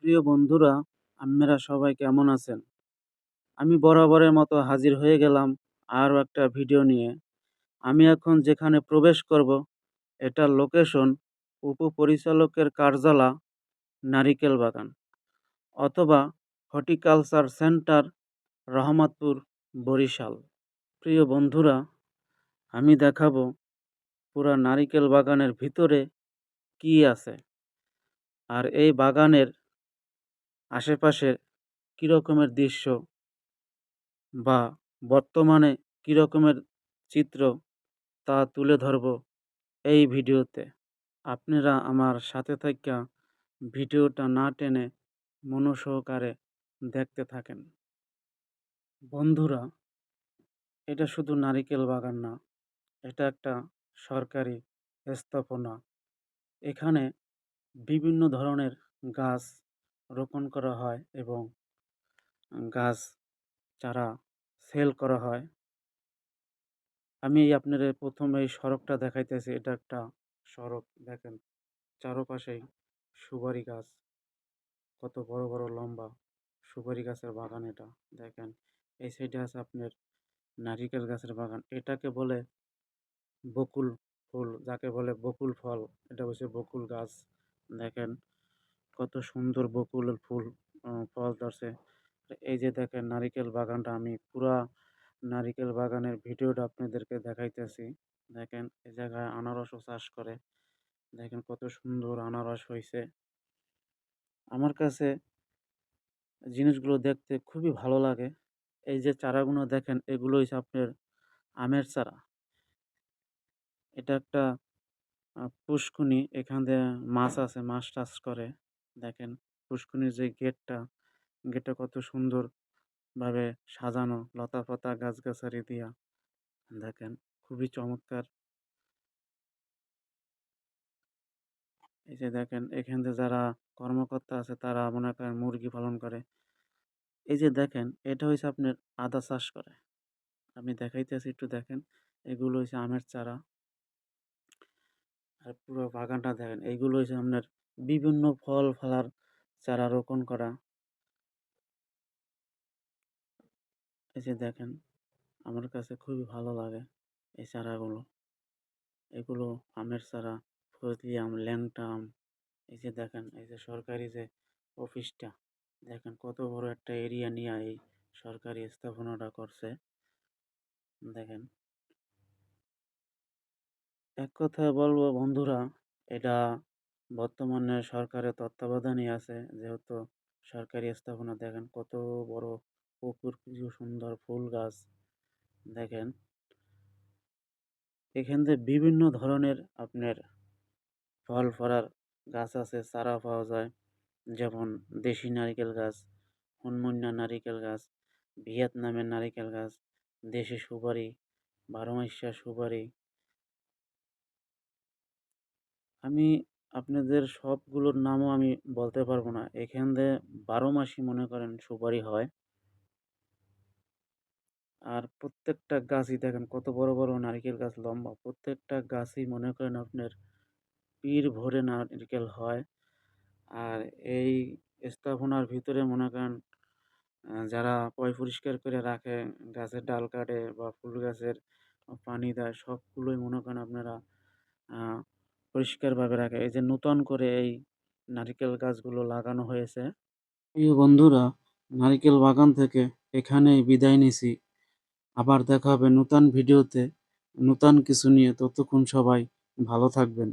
প্রিয় বন্ধুরা, আপনারা সবাই কেমন আছেন? আমি বরাবরের মতো হাজির হয়ে গেলাম আরও একটা ভিডিও নিয়ে। আমি এখন যেখানে প্রবেশ করব, এটার লোকেশন উপপরিচালকের কার্যালয়, নারিকেল বাগান অথবা হর্টিকালচার সেন্টার, রহমতপুর, বরিশাল। প্রিয় বন্ধুরা, আমি দেখাবো পুরা নারিকেল বাগানের ভিতরে কি আছে, আর এই বাগানের আশেপাশে কী রকমের দৃশ্য বা বর্তমানে কী রকমের চিত্র তা তুলে ধরব এই ভিডিওতে। আপনারা আমার সাথে থাইকা ভিডিওটা না টেনে মনোসহকারে দেখতে থাকেন। বন্ধুরা, এটা শুধু নারিকেল বাগান না, এটা একটা সরকারি স্থাপনা। এখানে বিভিন্ন ধরনের গাছ রোপণ করা হয় এবং গাছ চারা সেল করা হয়। আমি আপনাদের প্রথমে এই সড়কটা দেখাইতেছি। এটা একটা সড়ক, দেখেন চারপাশেই সুপারি গাছ, কত বড় বড় লম্বা সুপারি গাছের বাগান। এটা দেখেন, এই সাইডে আছে আপনার নারিকেল গাছের বাগান। এটাকে বলে বকুল ফুল, যাকে বলে বকুল ফল, এটা হচ্ছে বকুল গাছ। দেখেন কত সুন্দর বকুলের ফুল ফল ধরছে। এই যে দেখেন নারিকেল বাগানটা, আমি পুরা নারিকেল বাগানের ভিডিওটা আপনাদেরকে দেখাইতেছি। দেখেন এই জায়গায় আনারসও চাষ করে। দেখেন কত সুন্দর আনারস হয়েছে। আমার কাছে জিনিসগুলো দেখতে খুবই ভালো লাগে। এই যে চারাগুলো দেখেন, এগুলো হচ্ছে আপনার আমের চারা। এটা একটা পুষ্কুনি, এখান দিয়ে মাছ আছে, মাছ চাষ করে। দেখেন পুষ্কুনির যে গেটটা কত সুন্দরভাবে সাজানো, লতা পাতা গাছগাছালি দিয়া। দেখেন খুবই চমৎকার। এই যে দেখেন এখান থেকে যারা কর্মকর্তা আছে তারা মনে করেন মুরগি পালন করে। এই যে দেখেন এটা হচ্ছে আপনার আদা চাষ করে। আমি দেখাইতেছি, একটু দেখেন। এগুলো হচ্ছে আমের চারা। আর পুরো বাগানটা দেখেন, এইগুলো হচ্ছে আপনার বিভিন্ন ফল ফলার চারা রোপণ করা। এই যে দেখেন, আমার কাছে খুবই ভালো লাগে এই চারাগুলো। এগুলো আমের চারা, ফজলি আম, ল্যাংটা আম। এই যে দেখেন, এই যে সরকারি যে অফিসটা, দেখেন কত বড় একটা এরিয়া নিয়ে এই সরকারি স্থাপনাটা করছে। দেখেন, এক কথায় বলবো বন্ধুরা, এটা বর্তমানে সরকারের তত্ত্বাবধানে আছে, যেহেতু সরকারি স্থাপনা। দেখেন কত বড় পুকুর, কিছু সুন্দর ফুল গাছ। দেখেন এখান থেকে বিভিন্ন ধরনের আপনার ফল ফলার গাছ আছে, চারা পাওয়া যায়। যেমন দেশি নারিকেল গাছ, হনমন্যা নারিকেল গাছ, ভিয়েতনামের নারিকেল গাছ, দেশি সুপারি, বারোমাসিয়া সুপারি। আমি আপনাদের সবগুলোর নামও আমি বলতে পারবো না। এখান দিয়ে ১২ মাসই মনে করেন সুপারি হয়। আর প্রত্যেকটা গাছই দেখেন কত বড় বড় নারিকেল গাছ, লম্বা। প্রত্যেকটা গাছই মনে করেন আপনার পির ভরে নারকেল হয়। আর এই স্থাপনার ভিতরে মনে করেন যারা পরিষ্কার করে রাখে, গাছের ডাল কাটে বা ফুল গাছের পানি দেয়, সবগুলোই মনে করেন আপনারা পরিষ্কারভাবে রাখে। এই যে নূতন করে এই নারিকেল গাছগুলো লাগানো হয়েছে। প্রিয় বন্ধুরা, নারিকেল বাগান থেকে এখানেই বিদায় নিছি। আবার দেখা হবে নতুন ভিডিওতে, নতুন কিছু নিয়ে। ততক্ষণ সবাই ভালো থাকবেন।